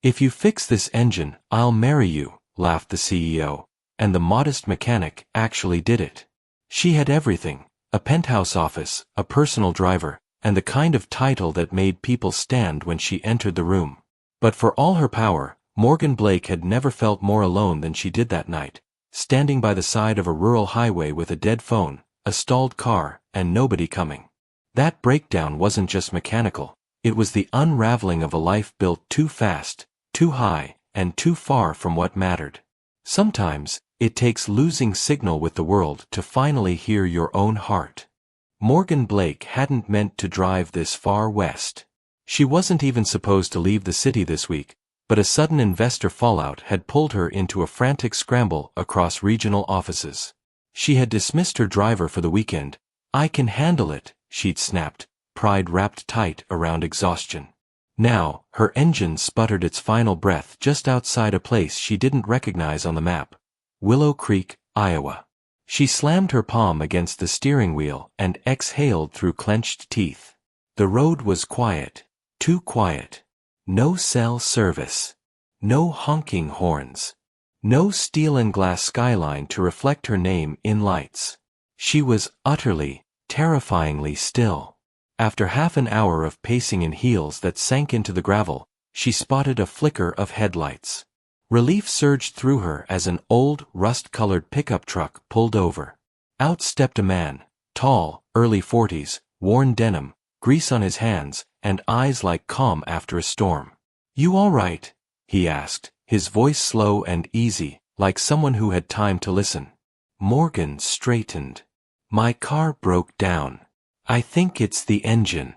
"If you fix this engine, I'll marry you," laughed the CEO, and the modest mechanic actually did it. She had everything: a penthouse office, a personal driver, and the kind of title that made people stand when she entered the room. But for all her power, Morgan Blake had never felt more alone than she did that night, standing by the side of a rural highway with a dead phone, a stalled car, and nobody coming. That breakdown wasn't just mechanical, it was the unraveling of a life built too fast, too high, and too far from what mattered. Sometimes, it takes losing signal with the world to finally hear your own heart. Morgan Blake hadn't meant to drive this far west. She wasn't even supposed to leave the city this week, but a sudden investor fallout had pulled her into a frantic scramble across regional offices. She had dismissed her driver for the weekend. "I can handle it," she'd snapped, pride wrapped tight around exhaustion. Now, her engine sputtered its final breath just outside a place she didn't recognize on the map: Willow Creek, Iowa. She slammed her palm against the steering wheel and exhaled through clenched teeth. The road was quiet. Too quiet. No cell service. No honking horns. No steel and glass skyline to reflect her name in lights. She was utterly, terrifyingly still. After half an hour of pacing in heels that sank into the gravel, she spotted a flicker of headlights. Relief surged through her as an old, rust-colored pickup truck pulled over. Out stepped a man, tall, early 40s, worn denim, grease on his hands, and eyes like calm after a storm. "You all right?" he asked, his voice slow and easy, like someone who had time to listen. Morgan straightened. "My car broke down. I think it's the engine.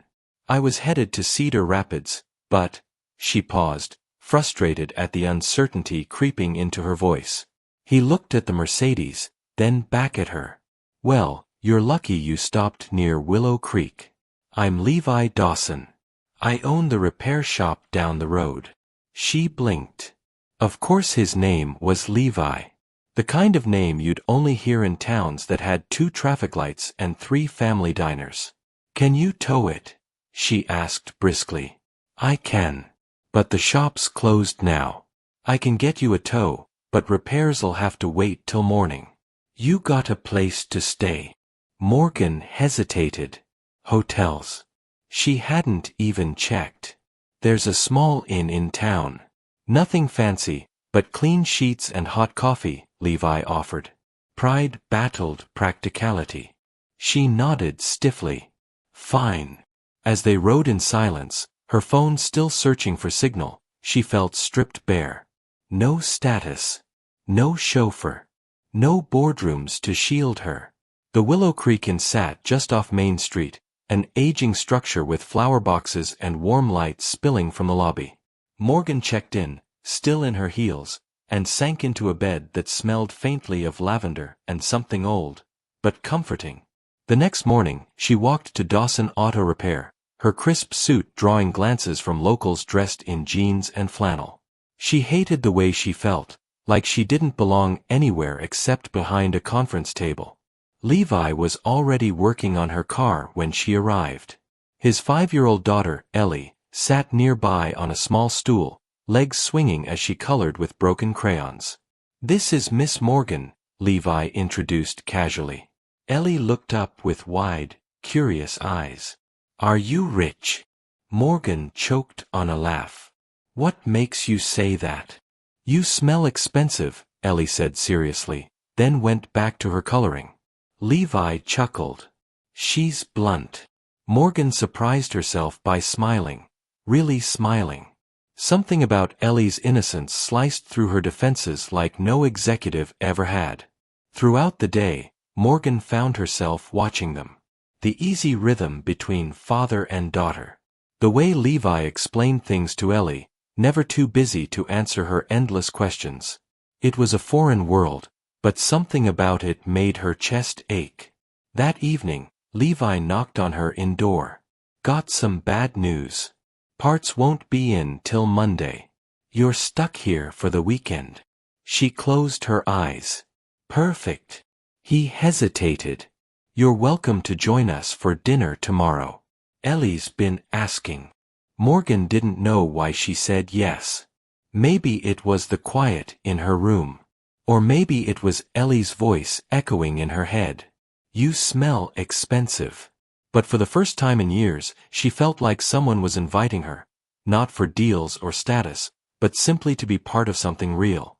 I was headed to Cedar Rapids, but—" She paused, frustrated at the uncertainty creeping into her voice. He looked at the Mercedes, then back at her. "Well, you're lucky you stopped near Willow Creek. I'm Levi Dawson. I own the repair shop down the road." She blinked. Of course his name was Levi. The kind of name you'd only hear in towns that had 2 traffic lights and 3 family diners. "Can you tow it?" she asked briskly. "I can. But the shop's closed now. I can get you a tow, but repairs'll have to wait till morning." "You got a place to stay?" Morgan hesitated. "Hotels." She hadn't even checked. "There's a small inn in town. Nothing fancy, but clean sheets and hot coffee," Levi offered. Pride battled practicality. She nodded stiffly. "Fine." As they rode in silence, her phone still searching for signal, she felt stripped bare. No status. No chauffeur. No boardrooms to shield her. The Willow Creek Inn sat just off Main Street, an aging structure with flower boxes and warm light spilling from the lobby. Morgan checked in, still in her heels, and sank into a bed that smelled faintly of lavender and something old, but comforting. The next morning, she walked to Dawson Auto Repair, her crisp suit drawing glances from locals dressed in jeans and flannel. She hated the way she felt, like she didn't belong anywhere except behind a conference table. Levi was already working on her car when she arrived. His 5-year-old daughter, Ellie, sat nearby on a small stool, legs swinging as she colored with broken crayons. "This is Miss Morgan," Levi introduced casually. Ellie looked up with wide, curious eyes. "Are you rich?" Morgan choked on a laugh. "What makes you say that?" "You smell expensive," Ellie said seriously, then went back to her coloring. Levi chuckled. "She's blunt." Morgan surprised herself by smiling. Really smiling. Something about Ellie's innocence sliced through her defenses like no executive ever had. Throughout the day, Morgan found herself watching them. The easy rhythm between father and daughter. The way Levi explained things to Ellie, never too busy to answer her endless questions. It was a foreign world, but something about it made her chest ache. That evening, Levi knocked on her door. "Got some bad news. Parts won't be in till Monday. You're stuck here for the weekend." She closed her eyes. "Perfect." He hesitated. "You're welcome to join us for dinner tomorrow. Ellie's been asking." Morgan didn't know why she said yes. Maybe it was the quiet in her room. Or maybe it was Ellie's voice echoing in her head. You smell expensive. But for the first time in years, she felt like someone was inviting her, not for deals or status, but simply to be part of something real.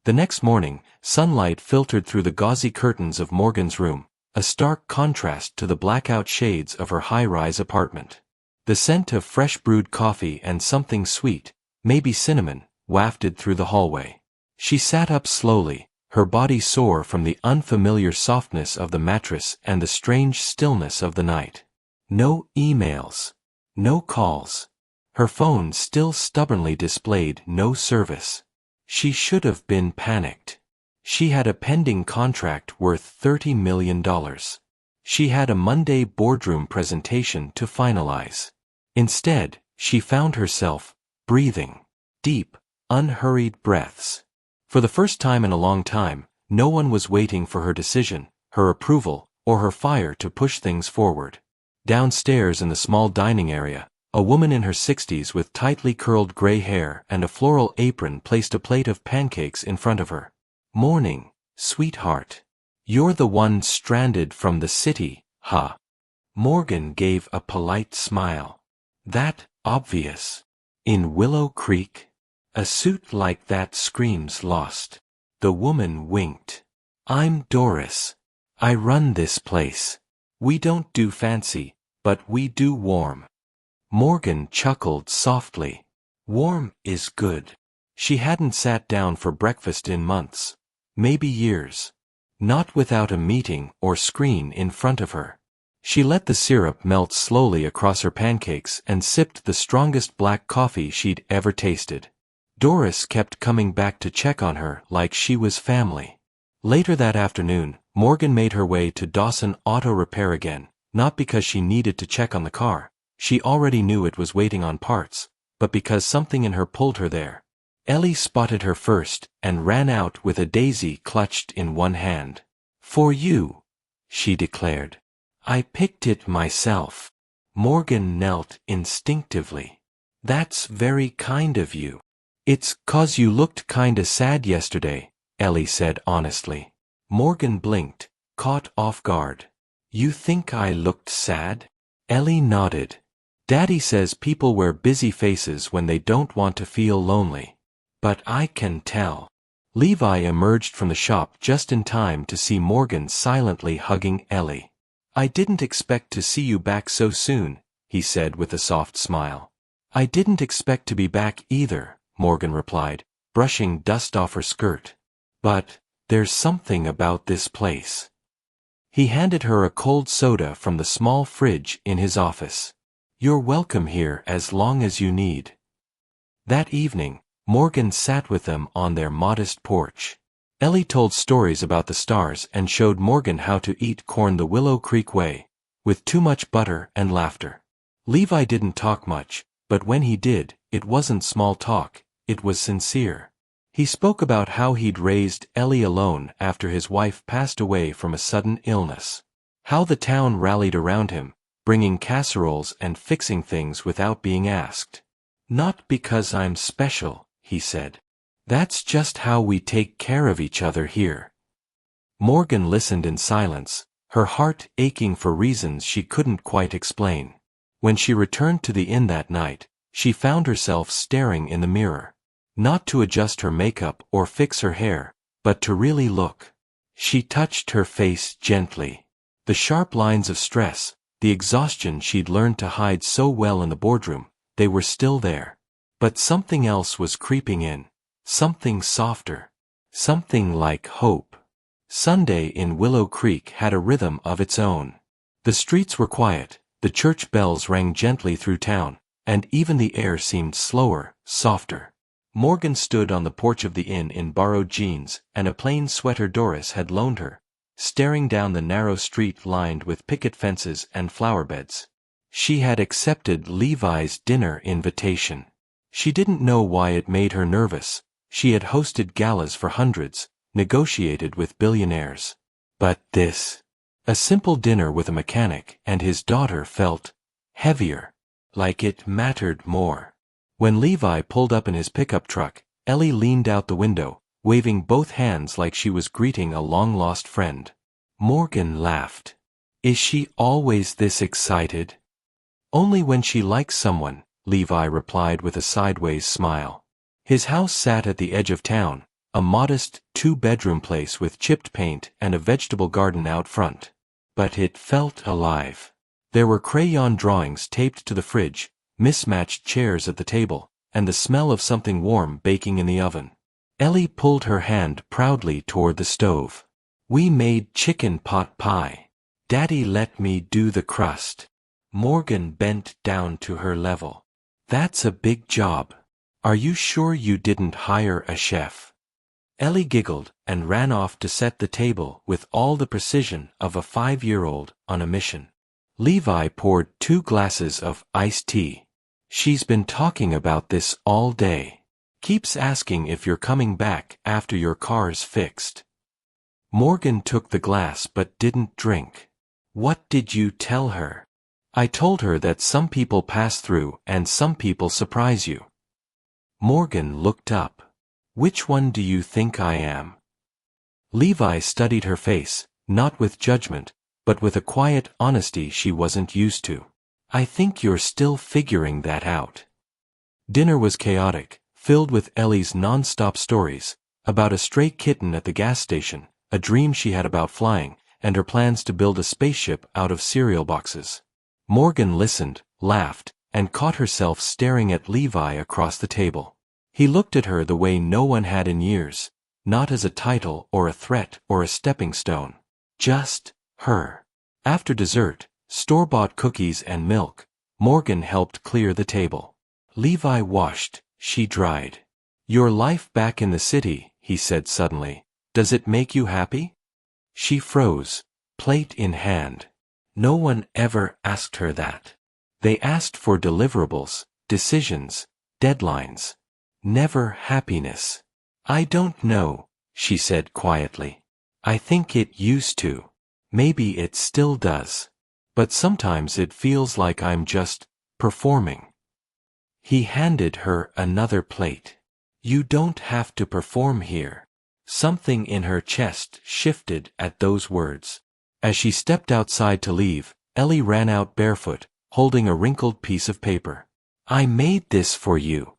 The next morning, sunlight filtered through the gauzy curtains of Morgan's room, a stark contrast to the blackout shades of her high-rise apartment. The scent of fresh brewed coffee and something sweet, maybe cinnamon, wafted through the hallway. She sat up slowly, her body sore from the unfamiliar softness of the mattress and the strange stillness of the night. No emails. No calls. Her phone still stubbornly displayed no service. She should have been panicked. She had a pending contract worth $30 million. She had a Monday boardroom presentation to finalize. Instead, she found herself breathing deep, unhurried breaths. For the first time in a long time, no one was waiting for her decision, her approval, or her fire to push things forward. Downstairs in the small dining area, a woman in her 60s with tightly curled gray hair and a floral apron placed a plate of pancakes in front of her. Morning, sweetheart. You're the one stranded from the city, huh? Morgan gave a polite smile. That obvious. In Willow Creek? A suit like that screams lost. The woman winked. I'm Doris. I run this place. We don't do fancy, but we do warm. Morgan chuckled softly. Warm is good. She hadn't sat down for breakfast in months. Maybe years. Not without a meeting or screen in front of her. She let the syrup melt slowly across her pancakes and sipped the strongest black coffee she'd ever tasted. Doris kept coming back to check on her like she was family. Later that afternoon, Morgan made her way to Dawson Auto Repair again, not because she needed to check on the car. She already knew it was waiting on parts, but because something in her pulled her there. Ellie spotted her first and ran out with a daisy clutched in one hand. For you, she declared. I picked it myself. Morgan knelt instinctively. That's very kind of you. It's 'cause you looked kinda sad yesterday, Ellie said honestly. Morgan blinked, caught off guard. You think I looked sad? Ellie nodded. Daddy says people wear busy faces when they don't want to feel lonely. But I can tell. Levi emerged from the shop just in time to see Morgan silently hugging Ellie. I didn't expect to see you back so soon, he said with a soft smile. I didn't expect to be back either, Morgan replied, brushing dust off her skirt. But there's something about this place. He handed her a cold soda from the small fridge in his office. You're welcome here as long as you need. That evening, Morgan sat with them on their modest porch. Ellie told stories about the stars and showed Morgan how to eat corn the Willow Creek way, with too much butter and laughter. Levi didn't talk much, but when he did, it wasn't small talk, it was sincere. He spoke about how he'd raised Ellie alone after his wife passed away from a sudden illness. How the town rallied around him, bringing casseroles and fixing things without being asked. Not because I'm special, he said. That's just how we take care of each other here. Morgan listened in silence, her heart aching for reasons she couldn't quite explain. When she returned to the inn that night, she found herself staring in the mirror. Not to adjust her makeup or fix her hair, but to really look. She touched her face gently. The sharp lines of stress, the exhaustion she'd learned to hide so well in the boardroom, they were still there. But something else was creeping in. Something softer. Something like hope. Sunday in Willow Creek had a rhythm of its own. The streets were quiet, the church bells rang gently through town, and even the air seemed slower, softer. Morgan stood on the porch of the inn in borrowed jeans and a plain sweater Doris had loaned her, staring down the narrow street lined with picket fences and flower beds. She had accepted Levi's dinner invitation. She didn't know why it made her nervous. She had hosted galas for hundreds, negotiated with billionaires. But this, a simple dinner with a mechanic and his daughter, felt heavier, like it mattered more. When Levi pulled up in his pickup truck, Ellie leaned out the window, waving both hands like she was greeting a long-lost friend. Morgan laughed. Is she always this excited? Only when she likes someone, Levi replied with a sideways smile. His house sat at the edge of town, a modest, two-bedroom place with chipped paint and a vegetable garden out front. But it felt alive. There were crayon drawings taped to the fridge, mismatched chairs at the table, and the smell of something warm baking in the oven. Ellie pulled her hand proudly toward the stove. We made chicken pot pie. Daddy let me do the crust. Morgan bent down to her level. That's a big job. Are you sure you didn't hire a chef? Ellie giggled and ran off to set the table with all the precision of a 5-year-old on a mission. Levi poured 2 glasses of iced tea. She's been talking about this all day. Keeps asking if you're coming back after your car's fixed. Morgan took the glass but didn't drink. What did you tell her? I told her that some people pass through and some people surprise you. Morgan looked up. Which one do you think I am? Levi studied her face, not with judgment, but with a quiet honesty she wasn't used to. I think you're still figuring that out. Dinner was chaotic, filled with Ellie's non-stop stories, about a stray kitten at the gas station, a dream she had about flying, and her plans to build a spaceship out of cereal boxes. Morgan listened, laughed, and caught herself staring at Levi across the table. He looked at her the way no one had in years, not as a title or a threat or a stepping stone. Just her. After dessert, store-bought cookies and milk, Morgan helped clear the table. Levi washed, she dried. Your life back in the city, he said suddenly. Does it make you happy? She froze, plate in hand. No one ever asked her that. They asked for deliverables, decisions, deadlines. Never happiness. I don't know, she said quietly. I think it used to. Maybe it still does. But sometimes it feels like I'm just performing. He handed her another plate. You don't have to perform here. Something in her chest shifted at those words. As she stepped outside to leave, Ellie ran out barefoot, holding a wrinkled piece of paper. I made this for you.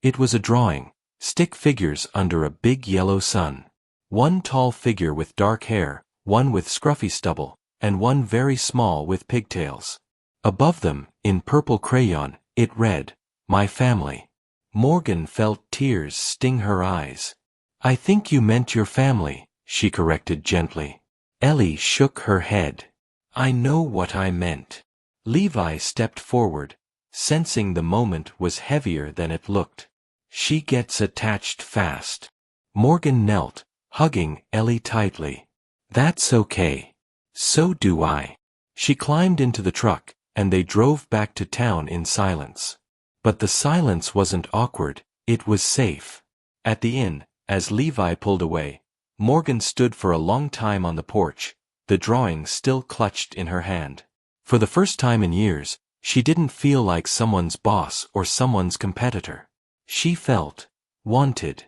It was a drawing, stick figures under a big yellow sun. One tall figure with dark hair, one with scruffy stubble, and one very small with pigtails. Above them, in purple crayon, it read, My family. Morgan felt tears sting her eyes. I think you meant your family, she corrected gently. Ellie shook her head. I know what I meant. Levi stepped forward, sensing the moment was heavier than it looked. She gets attached fast. Morgan knelt, hugging Ellie tightly. That's okay. So do I. She climbed into the truck, and they drove back to town in silence. But the silence wasn't awkward, it was safe. At the inn, as Levi pulled away, Morgan stood for a long time on the porch, the drawing still clutched in her hand. For the first time in years, she didn't feel like someone's boss or someone's competitor. She felt wanted.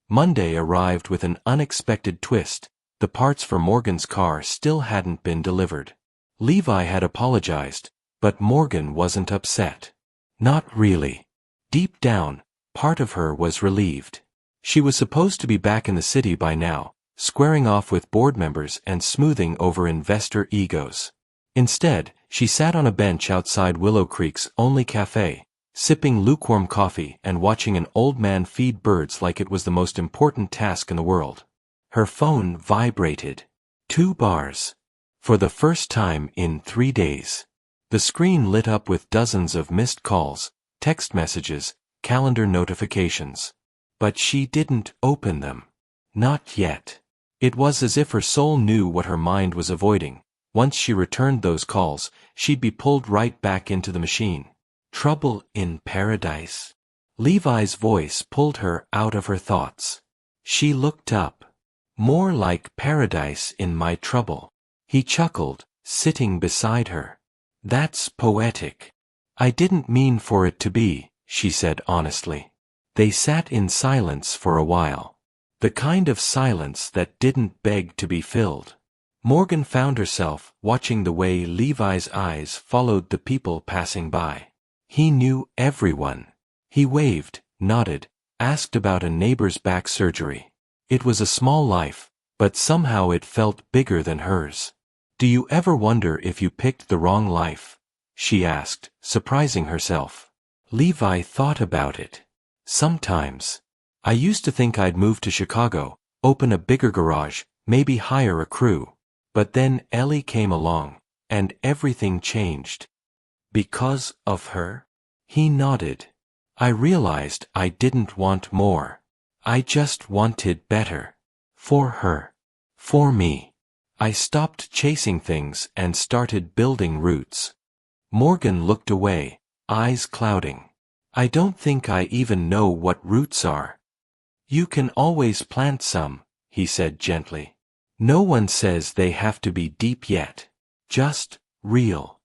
Monday arrived with an unexpected twist. The parts for Morgan's car still hadn't been delivered. Levi had apologized, but Morgan wasn't upset. Not really. Deep down, part of her was relieved. She was supposed to be back in the city by now, squaring off with board members and smoothing over investor egos. Instead, she sat on a bench outside Willow Creek's only cafe, sipping lukewarm coffee and watching an old man feed birds like it was the most important task in the world. Her phone vibrated. 2 bars. For the first time in 3 days. The screen lit up with dozens of missed calls, text messages, calendar notifications. But she didn't open them. Not yet. It was as if her soul knew what her mind was avoiding. Once she returned those calls, she'd be pulled right back into the machine. Trouble in paradise. Levi's voice pulled her out of her thoughts. She looked up. More like paradise in my trouble. He chuckled, sitting beside her. That's poetic. I didn't mean for it to be, she said honestly. They sat in silence for a while. The kind of silence that didn't beg to be filled. Morgan found herself watching the way Levi's eyes followed the people passing by. He knew everyone. He waved, nodded, asked about a neighbor's back surgery. It was a small life, but somehow it felt bigger than hers. "Do you ever wonder if you picked the wrong life?" she asked, surprising herself. Levi thought about it. "Sometimes. I used to think I'd move to Chicago, open a bigger garage, maybe hire a crew. But then Ellie came along, and everything changed." "Because of her?" He nodded. "I realized I didn't want more. I just wanted better. For her. For me. I stopped chasing things and started building roots." Morgan looked away, eyes clouding. "I don't think I even know what roots are." "You can always plant some," he said gently. "No one says they have to be deep yet. Just real."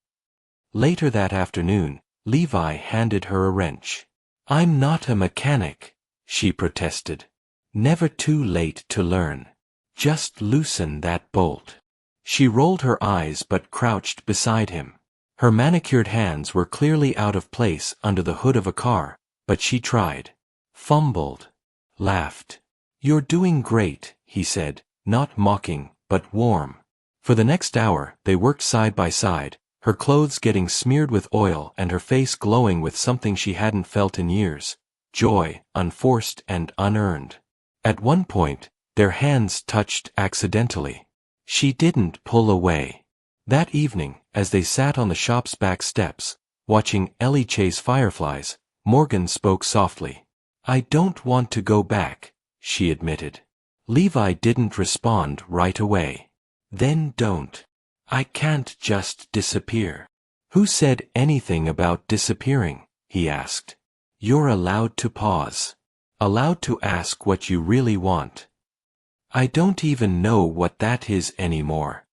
Later that afternoon, Levi handed her a wrench. "I'm not a mechanic," she protested. "Never too late to learn. Just loosen that bolt." She rolled her eyes but crouched beside him. Her manicured hands were clearly out of place under the hood of a car, but she tried. Fumbled. Laughed. "You're doing great," he said, not mocking, but warm. For the next hour, they worked side by side, her clothes getting smeared with oil and her face glowing with something she hadn't felt in years. Joy, unforced and unearned. At one point, their hands touched accidentally. She didn't pull away. That evening, as they sat on the shop's back steps, watching Ellie chase fireflies, Morgan spoke softly. "I don't want to go back," she admitted. Levi didn't respond right away. "Then don't. I can't just disappear." "Who said anything about disappearing?" he asked. "You're allowed to pause. Allowed to ask what you really want." "I don't even know what that is anymore."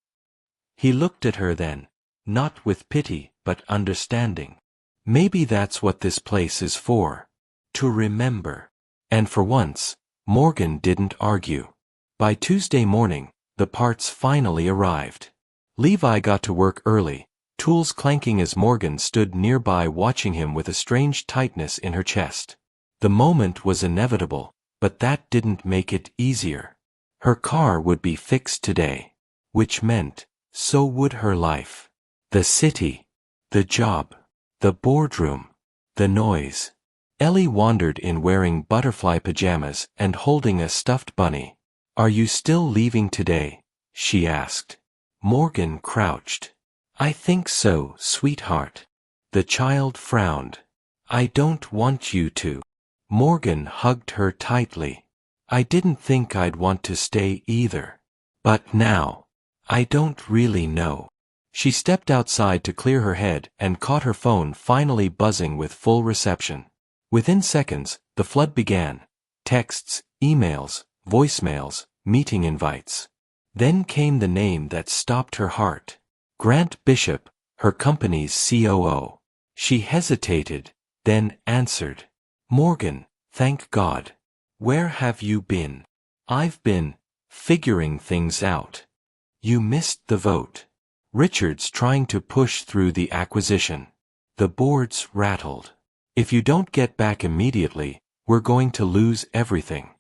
He looked at her then, not with pity, but understanding. "Maybe that's what this place is for. To remember." And for once, Morgan didn't argue. By Tuesday morning, the parts finally arrived. Levi got to work early, tools clanking as Morgan stood nearby watching him with a strange tightness in her chest. The moment was inevitable, but that didn't make it easier. Her car would be fixed today. Which meant, so would her life. The city. The job. The boardroom. The noise. Ellie wandered in wearing butterfly pajamas and holding a stuffed bunny. "Are you still leaving today?" she asked. Morgan crouched. "I think so, sweetheart." The child frowned. "I don't want you to." Morgan hugged her tightly. "I didn't think I'd want to stay either. But now, I don't really know." She stepped outside to clear her head and caught her phone finally buzzing with full reception. Within seconds, the flood began. Texts, emails, voicemails, meeting invites. Then came the name that stopped her heart. Grant Bishop, her company's COO. She hesitated, then answered. "Morgan, thank God. Where have you been?" "I've been figuring things out." "You missed the vote. Richard's trying to push through the acquisition. The board's rattled. If you don't get back immediately, we're going to lose everything."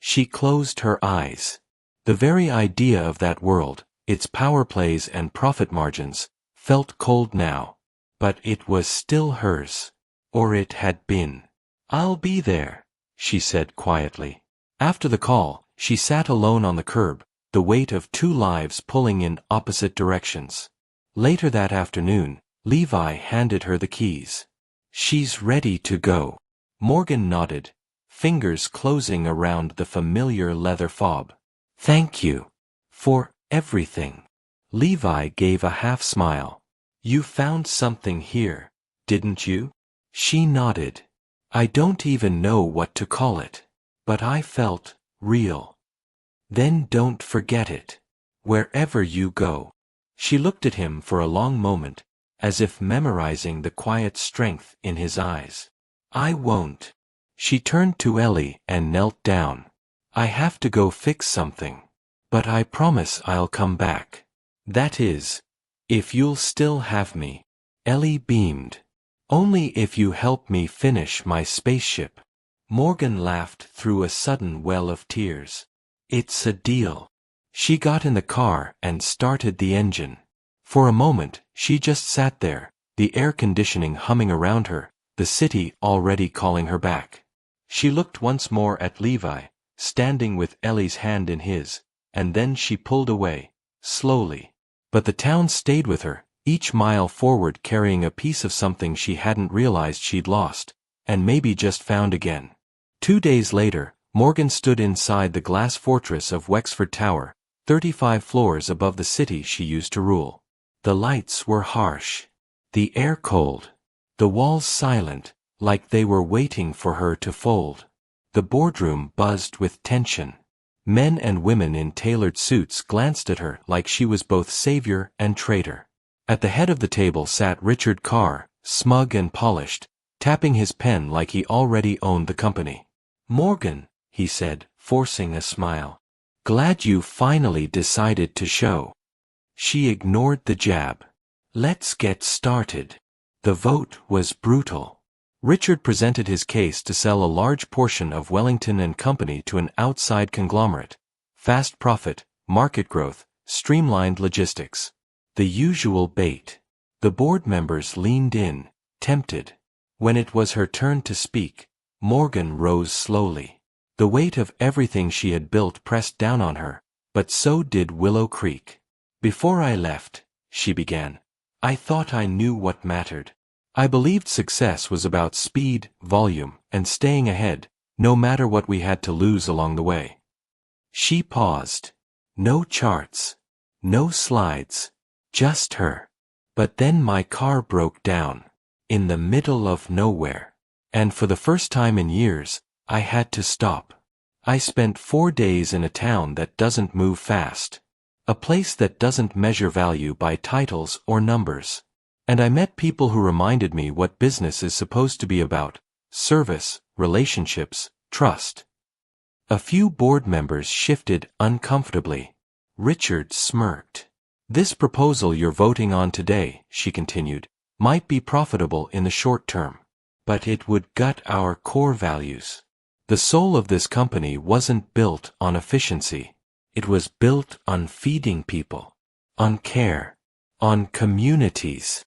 She closed her eyes. The very idea of that world, its power plays and profit margins, felt cold now. But it was still hers. Or it had been. "I'll be there," she said quietly. After the call, she sat alone on the curb, the weight of two lives pulling in opposite directions. Later that afternoon, Levi handed her the keys. "She's ready to go." Morgan nodded, fingers closing around the familiar leather fob. "Thank you. For everything." Levi gave a half smile. "You found something here, didn't you?" She nodded. "I don't even know what to call it. But I felt real." "Then don't forget it. Wherever you go." She looked at him for a long moment, as if memorizing the quiet strength in his eyes. "I won't." She turned to Ellie and knelt down. "I have to go fix something. But I promise I'll come back. That is, if you'll still have me." Ellie beamed. "Only if you help me finish my spaceship." Morgan laughed through a sudden well of tears. "It's a deal." She got in the car and started the engine. For a moment, she just sat there, the air conditioning humming around her, the city already calling her back. She looked once more at Levi, standing with Ellie's hand in his, and then she pulled away, slowly. But the town stayed with her, each mile forward carrying a piece of something she hadn't realized she'd lost, and maybe just found again. 2 days later, Morgan stood inside the glass fortress of Wexford Tower, 35 floors above the city she used to rule. The lights were harsh. The air cold. The walls silent, like they were waiting for her to fold. The boardroom buzzed with tension. Men and women in tailored suits glanced at her like she was both savior and traitor. At the head of the table sat Richard Carr, smug and polished, tapping his pen like he already owned the company. "Morgan," he said, forcing a smile. "Glad you finally decided to show." She ignored the jab. "Let's get started." The vote was brutal. Richard presented his case to sell a large portion of Wellington and Company to an outside conglomerate. Fast profit, market growth, streamlined logistics. The usual bait. The board members leaned in, tempted. When it was her turn to speak, Morgan rose slowly. The weight of everything she had built pressed down on her, but so did Willow Creek. "Before I left," she began, "I thought I knew what mattered. I believed success was about speed, volume, and staying ahead, no matter what we had to lose along the way." She paused. No charts. No slides. Just her. "But then my car broke down. In the middle of nowhere. And for the first time in years, I had to stop. I spent 4 days in a town that doesn't move fast. A place that doesn't measure value by titles or numbers. And I met people who reminded me what business is supposed to be about: service, relationships, trust." A few board members shifted uncomfortably. Richard smirked. "This proposal you're voting on today," she continued, "might be profitable in the short term. But it would gut our core values. The soul of this company wasn't built on efficiency. It was built on feeding people. On care. On communities.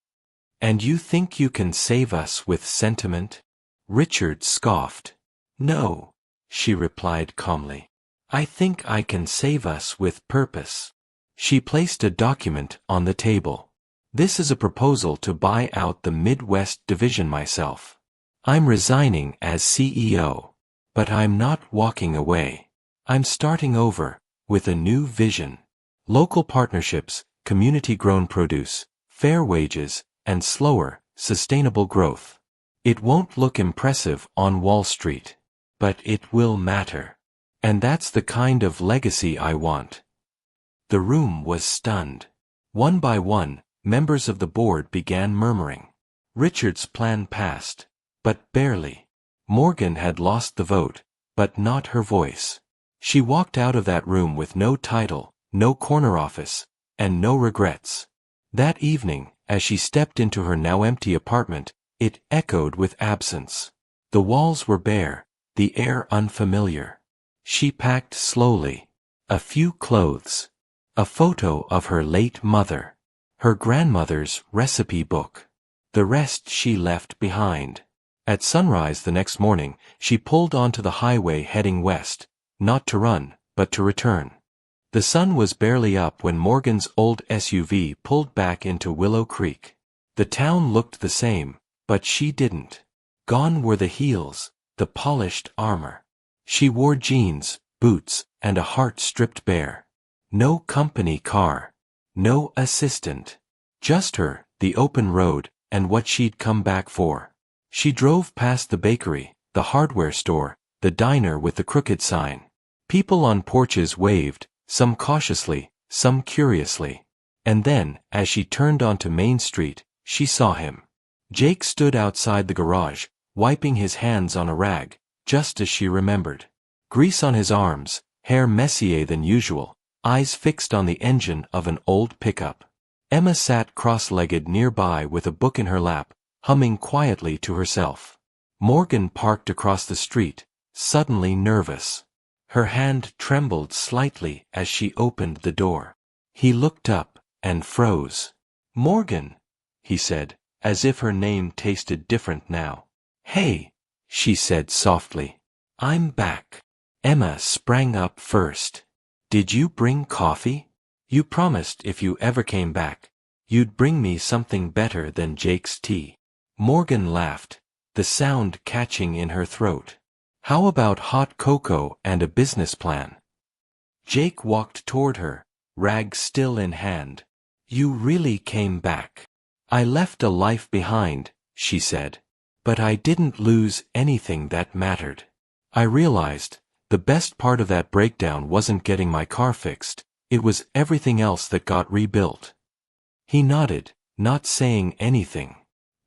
And you think you can save us with sentiment?" Richard scoffed. "No," she replied calmly. "I think I can save us with purpose." She placed a document on the table. "This is a proposal to buy out the Midwest division myself. I'm resigning as CEO. But I'm not walking away. I'm starting over, with a new vision. Local partnerships, community-grown produce, fair wages, and slower, sustainable growth. It won't look impressive on Wall Street. But it will matter. And that's the kind of legacy I want." The room was stunned. One by one, members of the board began murmuring. Richard's plan passed. But barely. Morgan had lost the vote, but not her voice. She walked out of that room with no title, no corner office, and no regrets. That evening, as she stepped into her now empty apartment, it echoed with absence. The walls were bare, the air unfamiliar. She packed slowly. A few clothes. A photo of her late mother. Her grandmother's recipe book. The rest she left behind. At sunrise the next morning, she pulled onto the highway heading west, not to run, but to return. The sun was barely up when Morgan's old SUV pulled back into Willow Creek. The town looked the same, but she didn't. Gone were the heels, the polished armor. She wore jeans, boots, and a heart stripped bare. No company car. No assistant. Just her, the open road, and what she'd come back for. She drove past the bakery, the hardware store, the diner with the crooked sign. People on porches waved, some cautiously, some curiously. And then, as she turned onto Main Street, she saw him. Jake stood outside the garage, wiping his hands on a rag, just as she remembered. Grease on his arms, hair messier than usual, eyes fixed on the engine of an old pickup. Emma sat cross-legged nearby with a book in her lap, humming quietly to herself. Morgan parked across the street, suddenly nervous. Her hand trembled slightly as she opened the door. He looked up and froze. "Morgan," he said, as if her name tasted different now. "Hey," she said softly. "I'm back." Emma sprang up first. "Did you bring coffee? You promised if you ever came back, you'd bring me something better than Jake's tea." Morgan laughed, the sound catching in her throat. "How about hot cocoa and a business plan?" Jake walked toward her, rag still in hand. "You really came back." "I left a life behind," she said. "But I didn't lose anything that mattered. I realized, the best part of that breakdown wasn't getting my car fixed, it was everything else that got rebuilt." He nodded, not saying anything.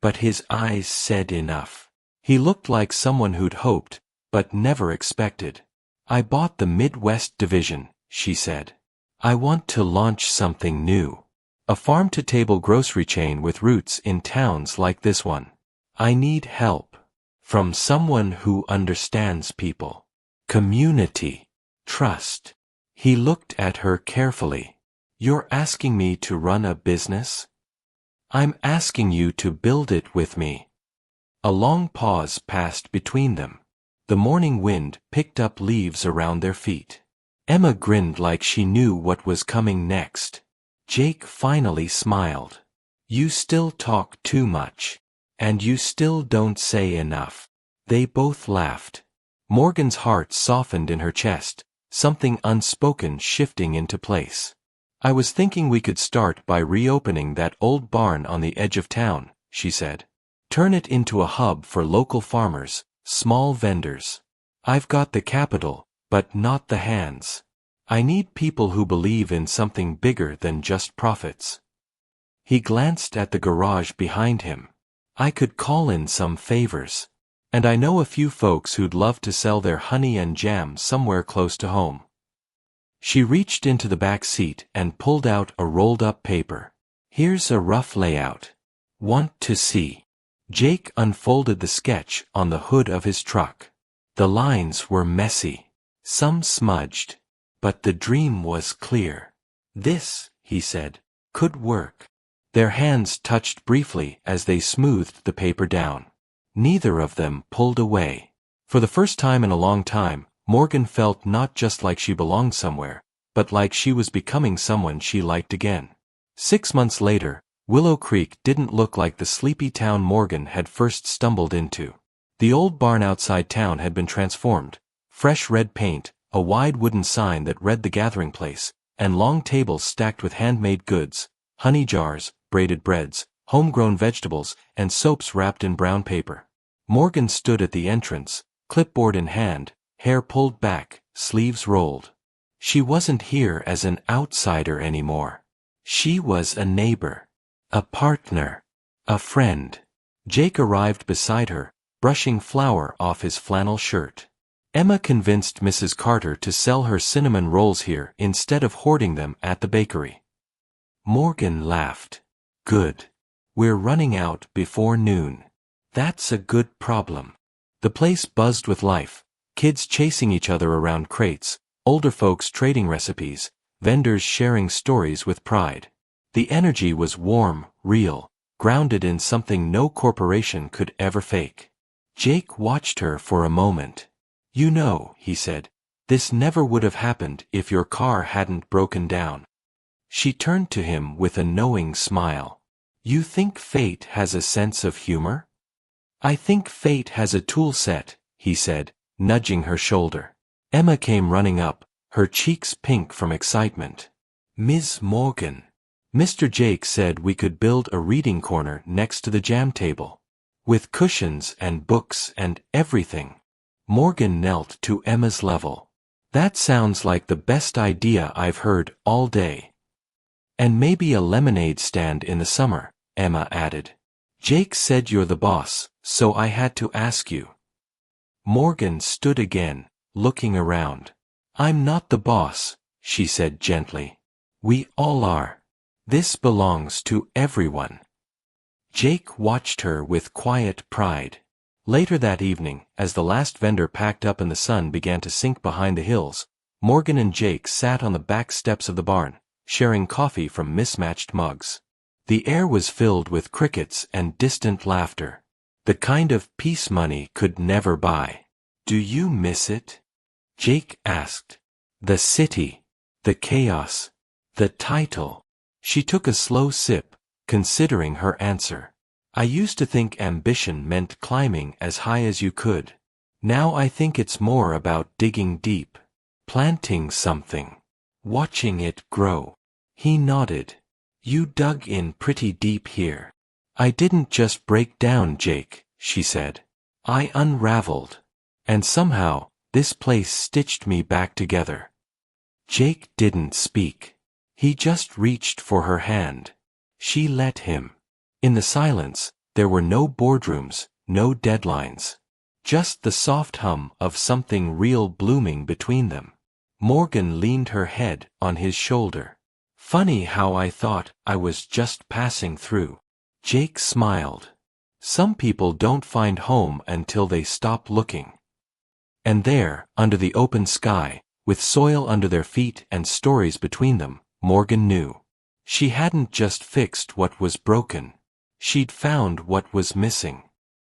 But his eyes said enough. He looked like someone who'd hoped, but never expected. "I bought the Midwest division," she said. "I want to launch something new. A farm-to-table grocery chain with roots in towns like this one. I need help. From someone who understands people. Community. Trust." He looked at her carefully. "You're asking me to run a business?" "I'm asking you to build it with me." A long pause passed between them. The morning wind picked up leaves around their feet. Emma grinned like she knew what was coming next. Jake finally smiled. "You still talk too much. And you still don't say enough." They both laughed. Morgan's heart softened in her chest, something unspoken shifting into place. "I was thinking we could start by reopening that old barn on the edge of town," she said. "Turn it into a hub for local farmers, small vendors. I've got the capital, but not the hands. I need people who believe in something bigger than just profits." He glanced at the garage behind him. "I could call in some favors. And I know a few folks who'd love to sell their honey and jam somewhere close to home." She reached into the back seat and pulled out a rolled-up paper. "Here's a rough layout. Want to see?" Jake unfolded the sketch on the hood of his truck. The lines were messy, some smudged, but the dream was clear. "This," he said, "could work." Their hands touched briefly as they smoothed the paper down. Neither of them pulled away. For the first time in a long time, Morgan felt not just like she belonged somewhere, but like she was becoming someone she liked again. 6 months later, Willow Creek didn't look like the sleepy town Morgan had first stumbled into. The old barn outside town had been transformed. Fresh red paint, a wide wooden sign that read the gathering place, and long tables stacked with handmade goods, honey jars, braided breads, homegrown vegetables, and soaps wrapped in brown paper. Morgan stood at the entrance, clipboard in hand, hair pulled back, sleeves rolled. She wasn't here as an outsider anymore. She was a neighbor, a partner, a friend. Jake arrived beside her, brushing flour off his flannel shirt. Emma convinced Mrs. Carter to sell her cinnamon rolls here instead of hoarding them at the bakery. Morgan laughed. "Good. We're running out before noon." "That's a good problem." The place buzzed with life, kids chasing each other around crates, older folks trading recipes, vendors sharing stories with pride. The energy was warm, real, grounded in something no corporation could ever fake. Jake watched her for a moment. "You know," he said, "this never would have happened if your car hadn't broken down." She turned to him with a knowing smile. "You think fate has a sense of humor?" "I think fate has a tool set," he said, nudging her shoulder. Emma came running up, her cheeks pink from excitement. "Ms. Morgan, Mr. Jake said we could build a reading corner next to the jam table. With cushions and books and everything." Morgan knelt to Emma's level. "That sounds like the best idea I've heard all day." "And maybe a lemonade stand in the summer," Emma added. "Jake said you're the boss, so I had to ask you." Morgan stood again, looking around. I'm not the boss, she said gently. We all are. This belongs to everyone. Jake watched her with quiet pride. Later that evening, as the last vendor packed up and the sun began to sink behind the hills, Morgan and Jake sat on the back steps of the barn, sharing coffee from mismatched mugs. The air was filled with crickets and distant laughter. The kind of peace money could never buy. Do you miss it? Jake asked. The city. The chaos. The title. She took a slow sip, considering her answer. I used to think ambition meant climbing as high as you could. Now I think it's more about digging deep. Planting something. Watching it grow. He nodded. You dug in pretty deep here. I didn't just break down, Jake, she said. I unraveled. And somehow, this place stitched me back together. Jake didn't speak. He just reached for her hand. She let him. In the silence, there were no boardrooms, no deadlines. Just the soft hum of something real blooming between them. Morgan leaned her head on his shoulder. Funny how I thought I was just passing through. Jake smiled. Some people don't find home until they stop looking. And there, under the open sky, with soil under their feet and stories between them, Morgan knew. She hadn't just fixed what was broken. She'd found what was missing.